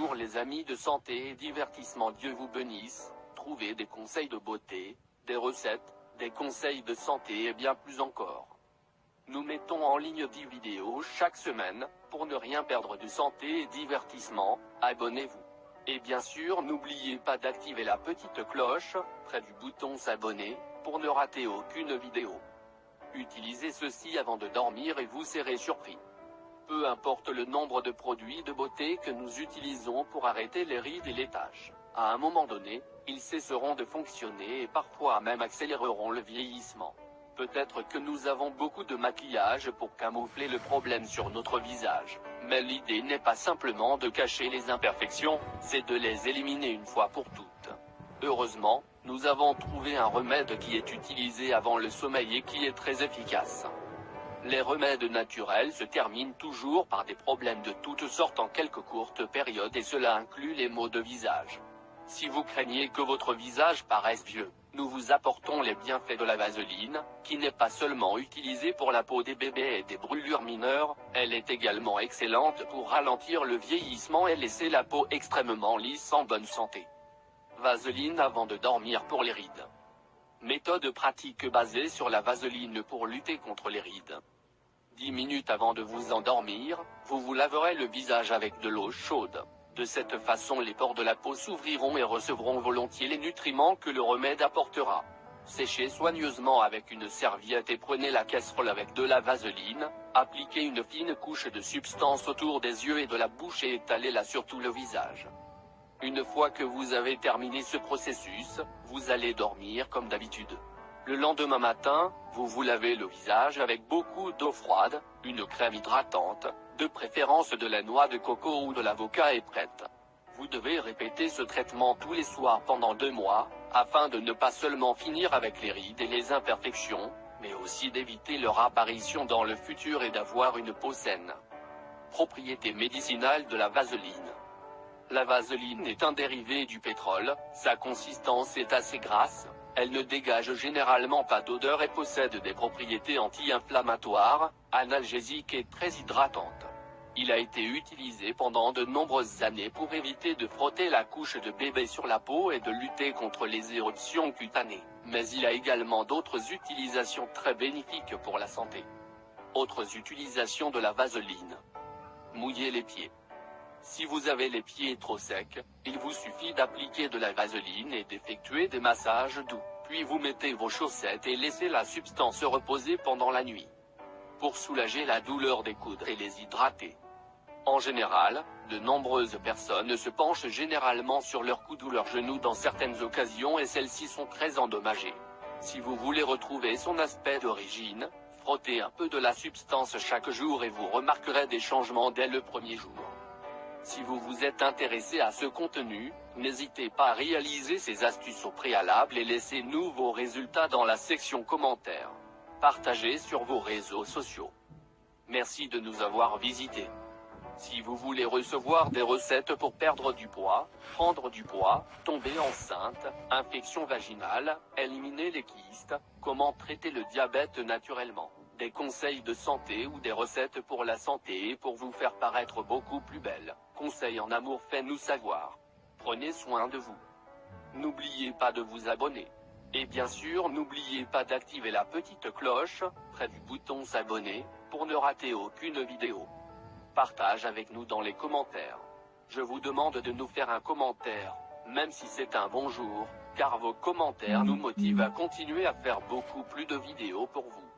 Bonjour les amis de santé et divertissement, Dieu vous bénisse. Trouvez des conseils de beauté, des recettes, des conseils de santé et bien plus encore. Nous mettons en ligne 10 vidéos chaque semaine, pour ne rien perdre de santé et divertissement, abonnez-vous. Et bien sûr n'oubliez pas d'activer la petite cloche, près du bouton s'abonner, pour ne rater aucune vidéo. Utilisez ceci avant de dormir et vous serez surpris. Peu importe le nombre de produits de beauté que nous utilisons pour arrêter les rides et les taches, à un moment donné, ils cesseront de fonctionner et parfois même accéléreront le vieillissement. Peut-être que nous avons beaucoup de maquillage pour camoufler le problème sur notre visage, mais l'idée n'est pas simplement de cacher les imperfections, c'est de les éliminer une fois pour toutes. Heureusement, nous avons trouvé un remède qui est utilisé avant le sommeil et qui est très efficace. Les remèdes naturels se terminent toujours par des problèmes de toutes sortes en quelques courtes périodes et cela inclut les maux de visage. Si vous craignez que votre visage paraisse vieux, nous vous apportons les bienfaits de la vaseline, qui n'est pas seulement utilisée pour la peau des bébés et des brûlures mineures, elle est également excellente pour ralentir le vieillissement et laisser la peau extrêmement lisse en bonne santé. Vaseline avant de dormir pour les rides. Méthode pratique basée sur la vaseline pour lutter contre les rides. 10 minutes avant de vous endormir, vous vous laverez le visage avec de l'eau chaude. De cette façon les pores de la peau s'ouvriront et recevront volontiers les nutriments que le remède apportera. Séchez soigneusement avec une serviette et prenez la casserole avec de la vaseline, appliquez une fine couche de substance autour des yeux et de la bouche et étalez-la sur tout le visage. Une fois que vous avez terminé ce processus, vous allez dormir comme d'habitude. Le lendemain matin, vous vous lavez le visage avec beaucoup d'eau froide, une crème hydratante, de préférence de la noix de coco ou de l'avocat est prête. Vous devez répéter ce traitement tous les soirs pendant 2 mois, afin de ne pas seulement finir avec les rides et les imperfections, mais aussi d'éviter leur apparition dans le futur et d'avoir une peau saine. Propriétés médicinales de la vaseline. La vaseline est un dérivé du pétrole, sa consistance est assez grasse, elle ne dégage généralement pas d'odeur et possède des propriétés anti-inflammatoires, analgésiques et très hydratantes. Il a été utilisé pendant de nombreuses années pour éviter de frotter la couche de bébé sur la peau et de lutter contre les éruptions cutanées, mais il a également d'autres utilisations très bénéfiques pour la santé. Autres utilisations de la vaseline. Mouiller les pieds. Si vous avez les pieds trop secs, il vous suffit d'appliquer de la vaseline et d'effectuer des massages doux, puis vous mettez vos chaussettes et laissez la substance reposer pendant la nuit. Pour soulager la douleur des coudes et les hydrater. En général, de nombreuses personnes se penchent généralement sur leurs coudes ou leurs genoux dans certaines occasions et celles-ci sont très endommagées. Si vous voulez retrouver son aspect d'origine, frottez un peu de la substance chaque jour et vous remarquerez des changements dès le premier jour. Si vous vous êtes intéressé à ce contenu, n'hésitez pas à réaliser ces astuces au préalable et laissez-nous vos résultats dans la section commentaires. Partagez sur vos réseaux sociaux. Merci de nous avoir visités. Si vous voulez recevoir des recettes pour perdre du poids, prendre du poids, tomber enceinte, infection vaginale, éliminer les kystes, comment traiter le diabète naturellement, des conseils de santé ou des recettes pour la santé et pour vous faire paraître beaucoup plus belle, conseils en amour, faites-nous savoir. Prenez soin de vous. N'oubliez pas de vous abonner. Et bien sûr n'oubliez pas d'activer la petite cloche, près du bouton s'abonner, pour ne rater aucune vidéo. Partage avec nous dans les commentaires. Je vous demande de nous faire un commentaire, même si c'est un bonjour, car vos commentaires nous motivent à continuer à faire beaucoup plus de vidéos pour vous.